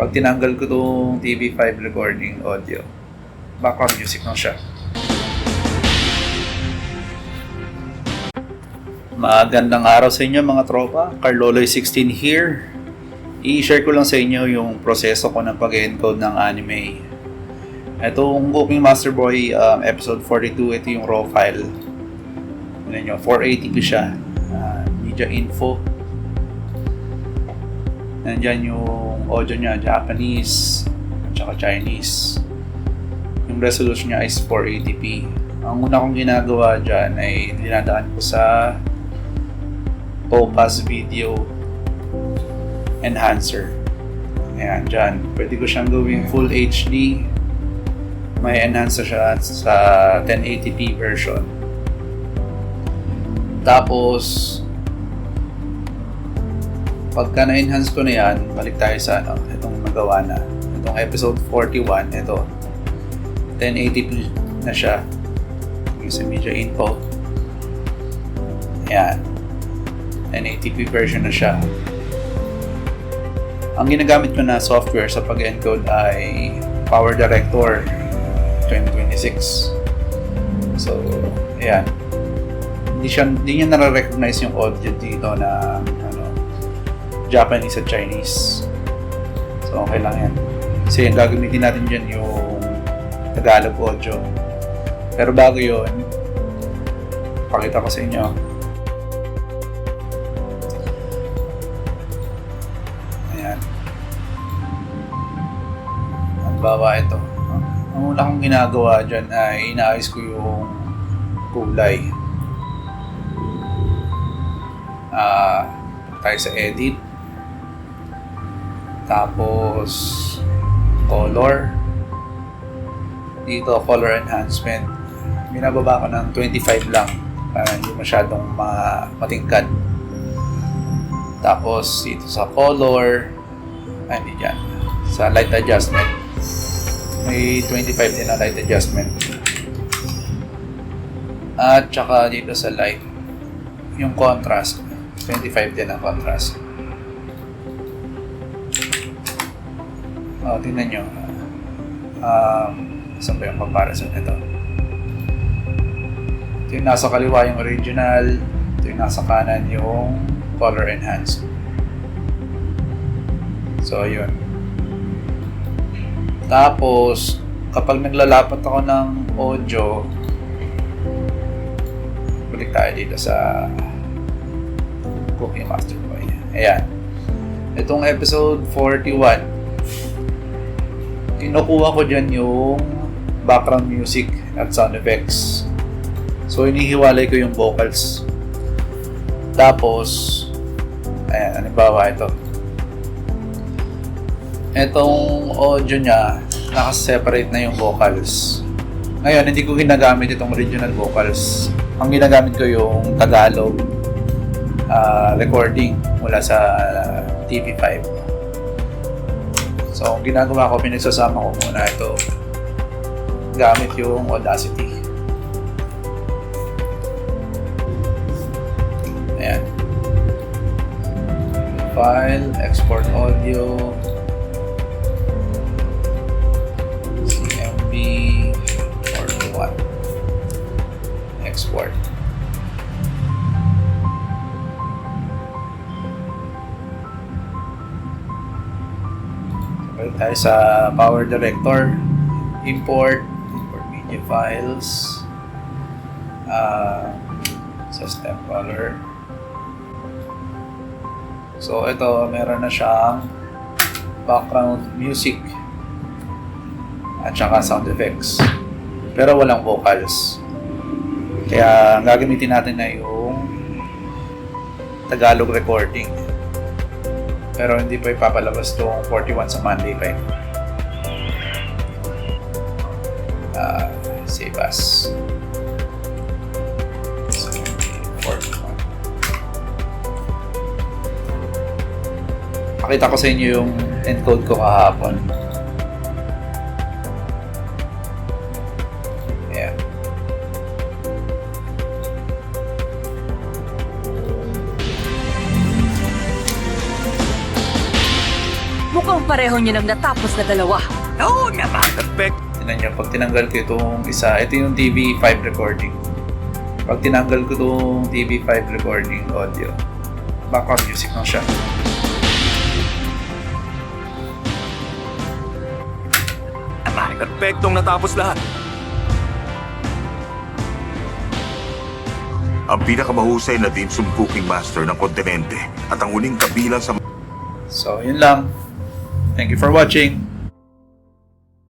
Pag tinanggal ko tong TV5 recording audio, background music lang siya. Magandang araw sa inyo mga tropa. Carloloy16 here. I-share ko lang sa inyo yung proseso ko ng pag-encode ng anime. Itong Cooking Master Boy episode 42, ito yung raw file. Ano nyo, 480p siya. Media info. Nandyan yung audio niya, Japanese at saka Chinese. Yung resolution niya is 480p. Ang una kong ginagawa dyan ay dinadaan ko sa Topaz Video Enhancer. Ayan, dyan. Pwede ko siyang gawing Full HD. May enhancer siya sa 1080p version. Tapos, pagka na-enhance ko na yan, balik tayo sa itong nagawa na. Itong episode 41, ito. 1080p na siya. Yung sa media info. Ayan. 1080p version na siya. Ang ginagamit ko na software sa pag-encode ay Power Director 2026. So, ayan. Hindi niya nare-recognize yung audio dito na Japanese at Chinese. So, okay lang yan. Kasi yung gagamitin natin dyan yung Tagalog audio. Pero bago yun, pakita ko sa inyo. Ayan. Ang bawa ito. Ang una kong ginagawa dyan ay inaayos ko yung kulay. Tayo sa edit. Tapos color. Dito color enhancement. Binababa ko ng 25 lang para hindi masyadong matingkad. Tapos dito sa color, hindi dyan, sa light adjustment, may 25 din na light adjustment. At saka dito sa light, yung contrast, 25 din ang contrast. Tingnan nyo. Saan ba yung comparison nito? Ito yung nasa kaliwa yung original. Ito yung nasa kanan yung color enhanced. So, yun. Tapos, kapag naglalapat ako ng audio, balik tayo dito sa Cooking Master Boy. Ayan. Itong episode 41, kinukuha ko dyan yung background music at sound effects. So, inihiwalay ko yung vocals. Tapos, ayan, halimbawa ito. Itong audio niya, nakaseparate na yung vocals. Ngayon, hindi ko ginagamit itong original vocals. Ang ginagamit ko yung Tagalog recording mula sa TV5. So, ang ginagawa ko, pinagsasama ko muna ito gamit yung Audacity. Ayan. File, export audio, CMB 41. Export. Balik tayo sa Power Director, import media files, sa step color. So ito, meron na siyang background music at saka sound effects, pero walang vocals. Kaya ang gagamitin natin na yung Tagalog recording. Pero hindi pa ipapalabas itong 41 sa Monday pa yun. Save as 41. Pakita ko sa inyo yung encode ko kahapon. Ayan. Mukhang Pareho nyo nang natapos na dalawa. Oo naman. Perfect. Tignan nyo, pag tinanggal ko itong isa, ito yung TV5 recording. Pag tinanggal ko itong TV5 recording audio, background music na siya. Naman. Perfectong natapos lahat. Ang pinakamahusay na dim sum cooking master ng kontinente at ang huling kabilang sa So, yun lang. Thank you for watching.